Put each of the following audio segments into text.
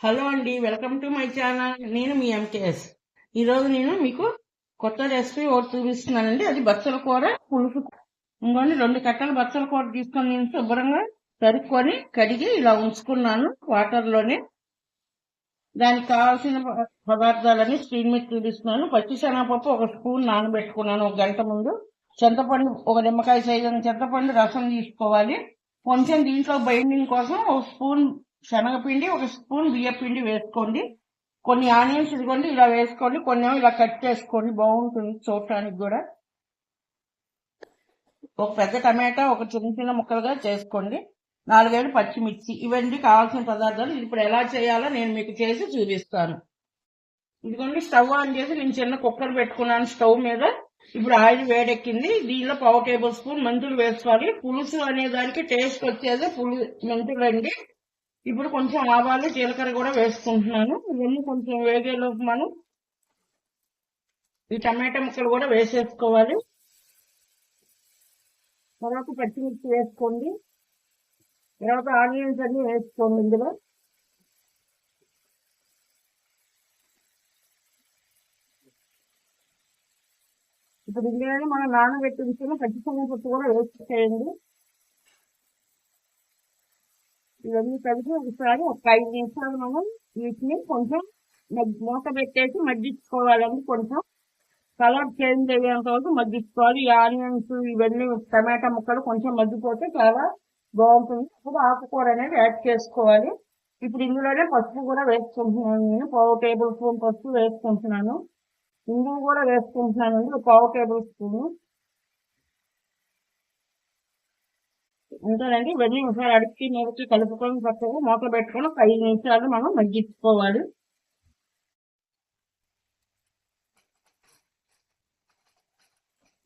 Hello అండి, welcome to my channel. నేను మీ MKS. ఈరోజు నేను మీకు కొత్త రెసిపీ ఒకటి చూపిస్తున్నానండి. అది బచ్చల కూర పులుసు. ఇంకోండి 2 కట్టల బచ్చల కూర తీసుకొని నేను శుభ్రంగా తరుక్కొని కడిగి ఇలా ఉంచుకున్నాను వాటర్లోనే. దానికి కావాల్సిన పదార్థాలని స్క్రీన్ మీద చూపిస్తున్నాను. పచ్చిశనగపప్పు 1 స్పూన్ నానబెట్టుకున్నాను 1 గంట ముందు. చింతపండు 1 నిమ్మకాయ సైజు చింతపండు రసం తీసుకోవాలి. కొంచెం దీంట్లో బైండింగ్ కోసం 1 స్పూన్ శనగపిండి 1 స్పూన్ బియ్యపిండి వేసుకోండి. కొన్ని ఆనియన్స్ ఇదిగోండి ఇలా వేసుకోండి. కొన్ని ఇలా కట్ చేసుకోండి, బాగుంటుంది చూడటానికి కూడా. ఒక పెద్ద టమాటా ఒక చిన్న చిన్న ముక్కలుగా చేసుకోండి. 4 పచ్చిమిర్చి. ఇవన్నీ కావాల్సిన పదార్థాలు. ఇప్పుడు ఎలా చేయాలో నేను మీకు చేసి చూపిస్తాను. ఇదిగోండి స్టవ్ ఆన్ చేసి నేను చిన్న కుక్కర్ పెట్టుకున్నాను స్టవ్ మీద. ఇప్పుడు ఆయిల్ వేడెక్కింది. దీనిలో 1/2 టేబుల్ స్పూన్ మెంతులు వేసుకోవాలి. పులుసు అనే దానికి టేస్ట్ వచ్చేది మెంతులు అండి. ఇప్పుడు కొంచెం ఆవాలు జీలకర్ర కూడా వేసుకుంటున్నాను. ఇవన్నీ కొంచెం వేగేలోపు మనం ఈ టమాటా ముక్కలు కూడా వేసేసుకోవాలి. తర్వాత పచ్చిమిర్చి వేసుకోండి. తర్వాత ఆనియన్స్ అన్ని వేసుకోండి ఇందులో. ఇప్పుడు ఇందులోనే మనం నానబెట్టించిన పచ్చిశనగపప్పు కూడా వేసేయండి. ఇవన్నీ కలిపి ఒకసారి ఒక 5 నిమిషాలు మనం వీటిని కొంచెం మూత పెట్టేసి మగ్గించుకోవాలండి. కొంచెం కలర్ చేంజ్ అయ్యేంత వరకు మగ్గించుకోవాలి. ఈ ఆనియన్స్ ఇవన్నీ టమాటా ముక్కలు కొంచెం మగ్గిపోతే చాలా బాగుంటుంది. ఇప్పుడు ఆకుకూర అనేది యాడ్ చేసుకోవాలి. ఇప్పుడు ఇందులోనే పసుపు కూడా వేసుకుంటున్నాను. నేను 1/2 టేబుల్ స్పూన్ పసుపు వేసుకుంటున్నాను. ఇందులో కూడా వేసుకుంటున్నాను 1/2 టేబుల్ స్పూన్. అంతేనండి. ఇవన్నీ ఒకసారి అడిగి నేర్చి కలుపుకొని పక్కగా మూత పెట్టుకొని 5 నిమిషాలు మనం మగ్గించుకోవాలి.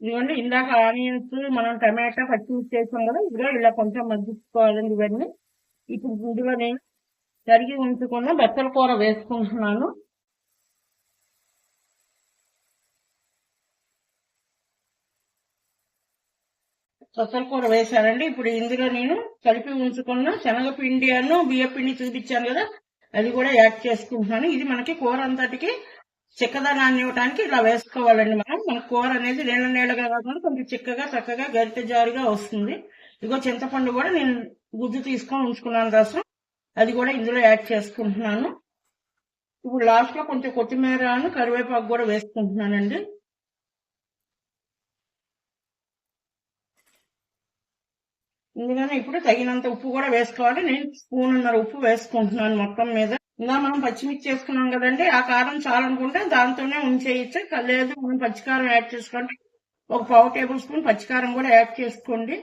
ఇదిగోండి ఇందాక ఆనియన్స్ మనం టమాటా పచ్చిమిర్చి చేసాం కదా, ఇదిగో ఇలా కొంచెం మగ్గించుకోవాలండి ఇవన్నీ. ఇప్పుడు ఇందులో నేను తరిగి ఉంచుకున్న బచ్చల కూర వేసుకుంటున్నాను. బచ్చల కూర వేసానండి. ఇప్పుడు ఇందులో నేను కలిపి ఉంచుకున్న శనగపిండి బియ్యపిండి చూపించాను కదా, అది కూడా యాడ్ చేసుకుంటున్నాను. ఇది మనకి కూర అంతటికి చిక్కదనాన్ని ఇవ్వడానికి ఇలా వేసుకోవాలండి. మన కూర అనేది నీళ్ళగా కాకుండా కొంచెం చిక్కగా చక్కగా గరిటె జారుగా వస్తుంది. ఇదిగో చింతపండు కూడా నేను గుజ్జు తీసుకొని ఉంచుకున్నాను రసం, అది కూడా ఇందులో యాడ్ చేసుకుంటున్నాను. ఇప్పుడు లాస్ట్ లో కొంచెం కొత్తిమీర కరివేపాకు కూడా వేసుకుంటున్నానండి. ఇందులోనే ఇప్పుడు తగినంత ఉప్పు కూడా వేసుకోవాలి. నేను 1 స్పూన్ ఉప్పు వేసుకుంటున్నాను మొత్తం మీద. ఇలా మనం పచ్చిమిర్చి చేసుకున్నాం కదండి, ఆ కారం చాలనుకుంటే దాంతోనే ఉంచేయచ్చు. లేదు మనం పచ్చికారం యాడ్ చేసుకోండి. 1/4 టేబుల్ స్పూన్ పచ్చికారం కూడా యాడ్ చేసుకోండి.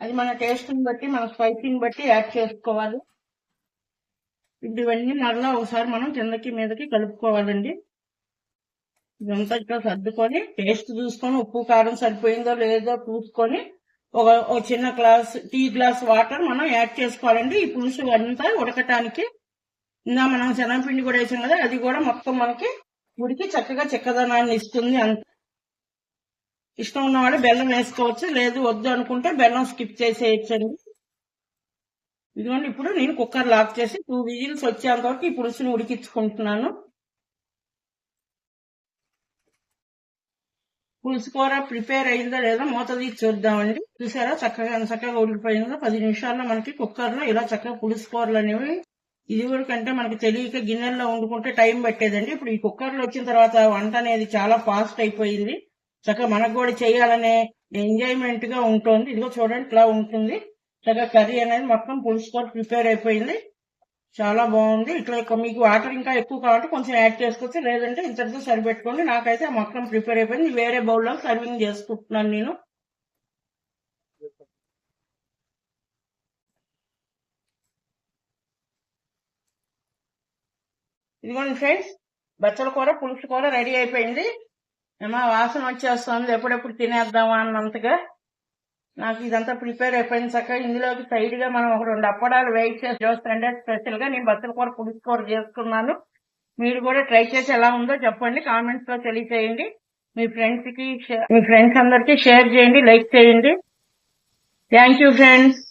అది మన టేస్ట్ని బట్టి మన స్పైసీని బట్టి యాడ్ చేసుకోవాలి. ఇప్పుడు ఇవన్నీ మరలా ఒకసారి మనం కిందకి మీదకి కలుపుకోవాలండి. ఇదంతా ఇట్లా సర్దుకొని టేస్ట్ చూసుకొని ఉప్పు కారం సరిపోయిందో లేదో చూసుకొని ఒక చిన్న టీ గ్లాస్ వాటర్ మనం యాడ్ చేసుకోవాలండి. ఈ పులుసు అంతా ఉడకటానికి. ఇంకా మనం శనగపిండి కూడా వేసాం కదా, అది కూడా మొత్తం మనకి ఉడికి చక్కగా చిక్కదనాన్ని ఇస్తుంది. అంత ఇష్టం ఉన్నవాడు బెల్లం వేసుకోవచ్చు, లేదు వద్దు అనుకుంటే బెల్లం స్కిప్ చేసేయచ్చండి. ఇదిగోండి ఇప్పుడు నేను కుక్కర్ లాక్ చేసి 2 విజిల్స్ వచ్చేంత వరకు ఈ పులుసుని ఉడికించుకుంటున్నాను. పులుసు కూర ప్రిపేర్ అయిందో లేదో మూత తీసి చూద్దామండి. చూసారా చక్కగా ఉడికిపోయిందో. 10 నిమిషాల్లో మనకి కుక్కర్లో ఇలా చక్కగా పులుసు కూరలు అనేవి ఇదివరకంటే మనకి తెలియక గిన్నెల్లో వండుకుంటే టైం పట్టేదండి. ఇప్పుడు ఈ కుక్కర్లో వచ్చిన తర్వాత వంట అనేది చాలా ఫాస్ట్ అయిపోయింది. చక్కగా మనకు కూడా చేయాలనే ఎంజాయ్మెంట్ గా ఉంటుంది. ఇదిగో చూడండి ఇలా ఉంటుంది. చక్కగా కర్రీ అనేది మొత్తం పులుసు కూర ప్రిపేర్ అయిపోయింది. చాలా బాగుంది. ఇట్లా మీకు వాటర్ ఇంకా ఎక్కువ కావాలంటే కొంచెం యాడ్ చేసుకోవచ్చు, లేదంటే ఇంతటితో సరిపెట్టుకోండి. నాకైతే మొత్తం ప్రిపేర్ అయిపోయింది. వేరే బౌల్లో సర్వింగ్ చేసుకుంటున్నాను నేను. ఇదిగోండి ఫ్రెండ్స్, బచ్చల కూర పులుసు కూర రెడీ అయిపోయింది. ఏమో వాసన వచ్చేస్తుంది, ఎప్పుడెప్పుడు తినేద్దామా అన్నంతగా. నాకు ఇదంతా ప్రిపేర్ అయిపోయింది. చక్కగా ఇందులోకి సైడ్ గా మనం 2 అప్పడాలు వెయిట్ చేసి సండే స్పెషల్ గా నేను బచ్చల కూర పులుసు కూర చేసుకున్నాను. మీరు కూడా ట్రై చేసి ఎలా ఉందో చెప్పండి, కామెంట్స్ లో తెలియచేయండి. మీ ఫ్రెండ్స్ అందరికి షేర్ చేయండి, లైక్ చేయండి. Thank you friends.